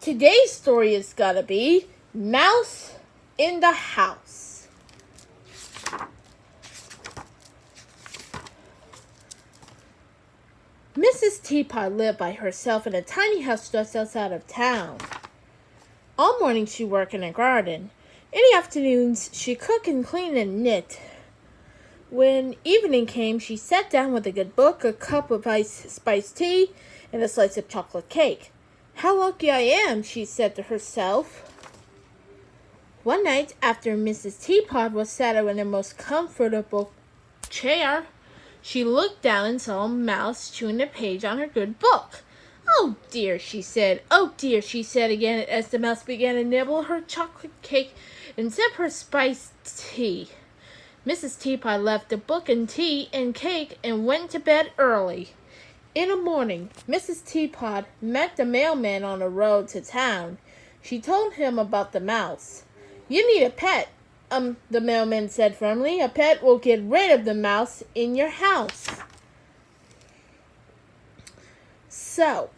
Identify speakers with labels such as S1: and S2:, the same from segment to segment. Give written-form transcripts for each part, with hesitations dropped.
S1: Today's story is gonna be Mouse in the House. Mrs. Teapot lived by herself in a tiny house just outside of town. All morning she worked in the garden. In the afternoons she cooked and cleaned and knit. When evening came, she sat down with a good book, a cup of spiced tea, and a slice of chocolate cake. "How lucky I am," she said to herself. One night, after Mrs. Teapot was sat in the most comfortable chair, she looked down and saw a mouse chewing the page on her good book. "Oh dear," she said. "Oh dear," she said again as the mouse began to nibble her chocolate cake and sip her spiced tea. Mrs. Teapot left the book and tea and cake and went to bed early. In the morning, Mrs. Teapot met the mailman on the road to town. She told him about the mouse. "You need a pet," the mailman said firmly. "A pet will get rid of the mouse in your house." So,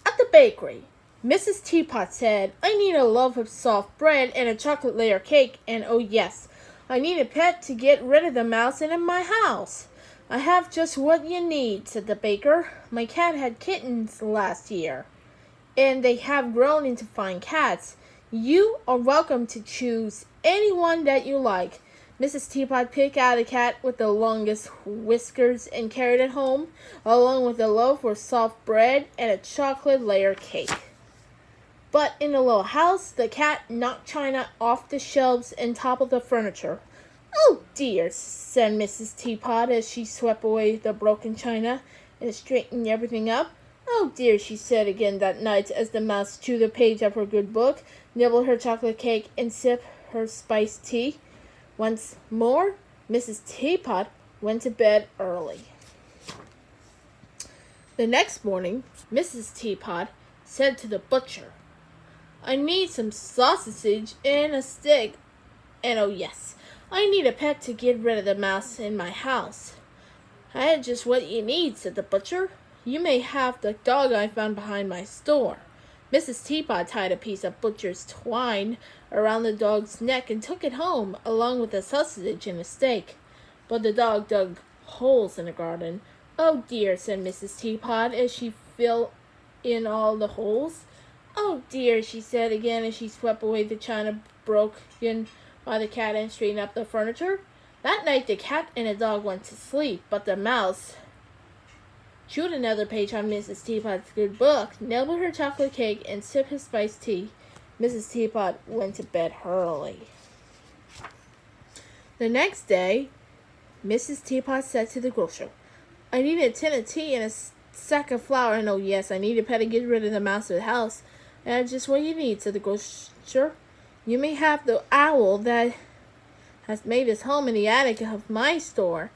S1: at the bakery, Mrs. Teapot said, "I need a loaf of soft bread and a chocolate layer cake, and oh yes, I need a pet to get rid of the mouse in my house." "I have just what you need," said the baker. "My cat had kittens last year, and they have grown into fine cats. You are welcome to choose any one that you like." Mrs. Teapot picked out a cat with the longest whiskers and carried it home, along with a loaf of soft bread and a chocolate layer cake. But in the little house, the cat knocked china off the shelves and toppled the furniture. "Oh dear," said Mrs. Teapot as she swept away the broken china and straightened everything up. "Oh dear," she said again that night as the mouse chewed the page of her good book, nibbled her chocolate cake, and sipped her spiced tea. Once more, Mrs. Teapot went to bed early. The next morning, Mrs. Teapot said to the butcher, "I need some sausage and a steak, and oh yes, I need a pet to get rid of the mouse in my house." "I had just what you need," said the butcher. "You may have the dog I found behind my store." Mrs. Teapot tied a piece of butcher's twine around the dog's neck and took it home, along with the sausage and the steak. But the dog dug holes in the garden. "Oh dear," said Mrs. Teapot as she filled in all the holes. "Oh dear," she said again as she swept away the china broken by the cat and straightened up the furniture. That night the cat and the dog went to sleep, but the mouse chewed another page on Mrs. Teapot's good book, nibbled her chocolate cake, and sipped his spiced tea. Mrs. Teapot went to bed early. The next day, Mrs. Teapot said to the grocer, "I need a tin of tea and a sack of flour, and oh yes, I need a pet to get rid of the mouse of the house." "And just what you need," said the grocer. "You may have the owl that has made his home in the attic of my store."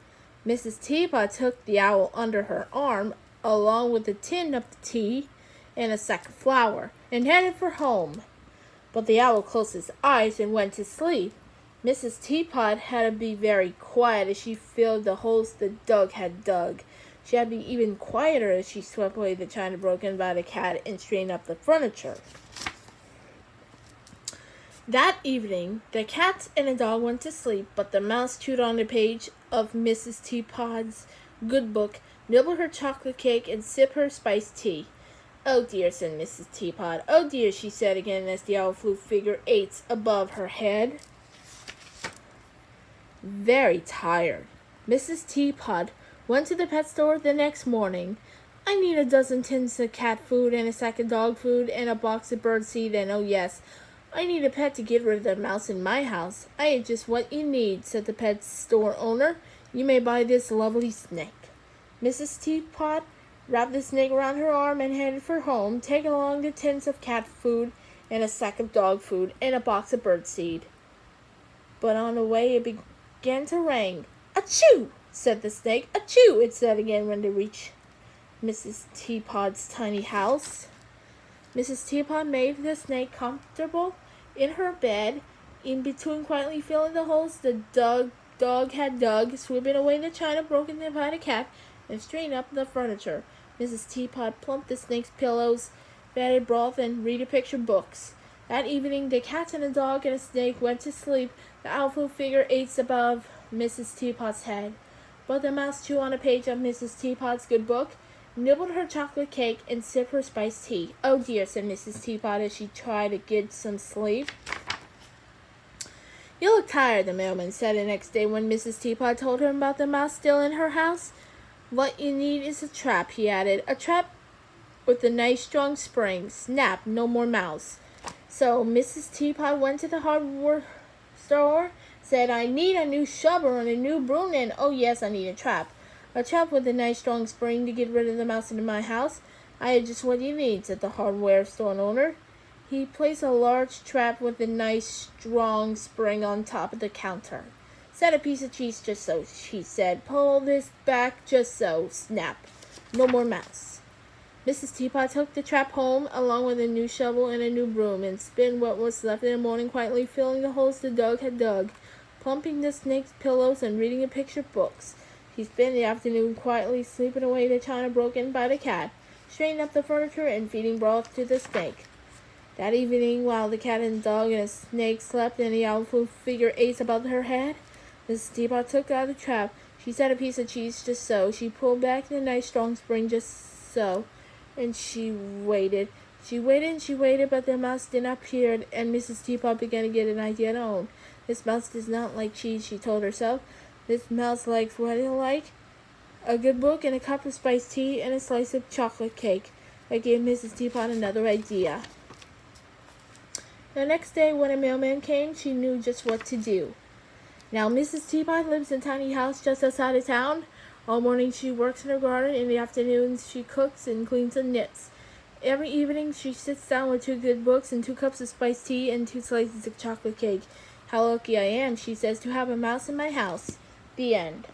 S1: Mrs. Teapot took the owl under her arm, along with a tin of tea and a sack of flour, and headed for home. But the owl closed his eyes and went to sleep. Mrs. Teapot had to be very quiet as she filled the holes the dog had dug. She had to be even quieter as she swept away the china broken by the cat and straightened up the furniture. That evening, the cat and the dog went to sleep, but the mouse chewed on the page of Mrs. Teapot's good book, nibbled her chocolate cake, and sipped her spiced tea. "Oh dear," said Mrs. Teapot. "Oh dear," she said again as the owl flew figure eights above her head. Very tired, Mrs. Teapot went to the pet store the next morning. "I need a dozen tins of cat food and a sack of dog food and a box of bird seed, and oh yes, I need a pet to get rid of the mouse in my house." "I have just what you need," said the pet store owner. "You may buy this lovely snake." Mrs. Teapot wrapped the snake around her arm and headed for home, taking along the tins of cat food and a sack of dog food and a box of bird seed. But on the way it began to rain. "Achoo!" said the snake. "Achoo!" it said again when they reached Mrs. Teapot's tiny house. Mrs. Teapot made the snake comfortable in her bed, in between quietly filling the holes the dog had dug, sweeping away the china broken by the cat, and straightened up the furniture. Mrs. Teapot plumped the snake's pillows, fatted broth, and read a picture books. That evening, the cat and the dog and a snake went to sleep. The awful figure 8 above Mrs. Teapot's head. But the mouse chewed on a page of Mrs. Teapot's good book, nibbled her chocolate cake, and sipped her spiced tea. "Oh dear," said Mrs. Teapot as she tried to get some sleep. "You look tired," the mailman said the next day when Mrs. Teapot told her about the mouse still in her house. "What you need is a trap," he added. "A trap with a nice strong spring. Snap, no more mouse." So Mrs. Teapot went to the hardware store, said, "I need a new shovel and a new broom, and oh yes, I need a trap. A trap with a nice strong spring to get rid of the mouse in my house." "I have just what you need," said the hardware store owner. He placed a large trap with a nice strong spring on top of the counter. "Set a piece of cheese just so," she said. "Pull this back just so. Snap. No more mouse." Mrs. Teapot took the trap home, along with a new shovel and a new broom, and spent what was left in the morning quietly filling the holes the dog had dug, plumping the snake's pillows, and reading a picture books. She spent the afternoon quietly sleeping away the china broken by the cat, straightening up the furniture, and feeding broth to the snake. That evening, while the cat and the dog and the snake slept and the awful figure 8 above her head, Mrs. Teapot took out the trap. She set a piece of cheese just so. She pulled back the nice strong spring just so. And she waited. She waited and she waited, but the mouse did not appear, and Mrs. Teapot began to get an idea of her own. "This mouse does not like cheese," she told herself. "This mouse likes what it like? A good book and a cup of spiced tea and a slice of chocolate cake." That gave Mrs. Teapot another idea. The next day, when a mailman came, she knew just what to do. Now, Mrs. Teapot lives in a tiny house just outside of town. All morning she works in her garden. In the afternoons she cooks and cleans and knits. Every evening she sits down with 2 good books and 2 cups of spiced tea and 2 slices of chocolate cake. "How lucky I am," she says, "to have a mouse in my house." The end.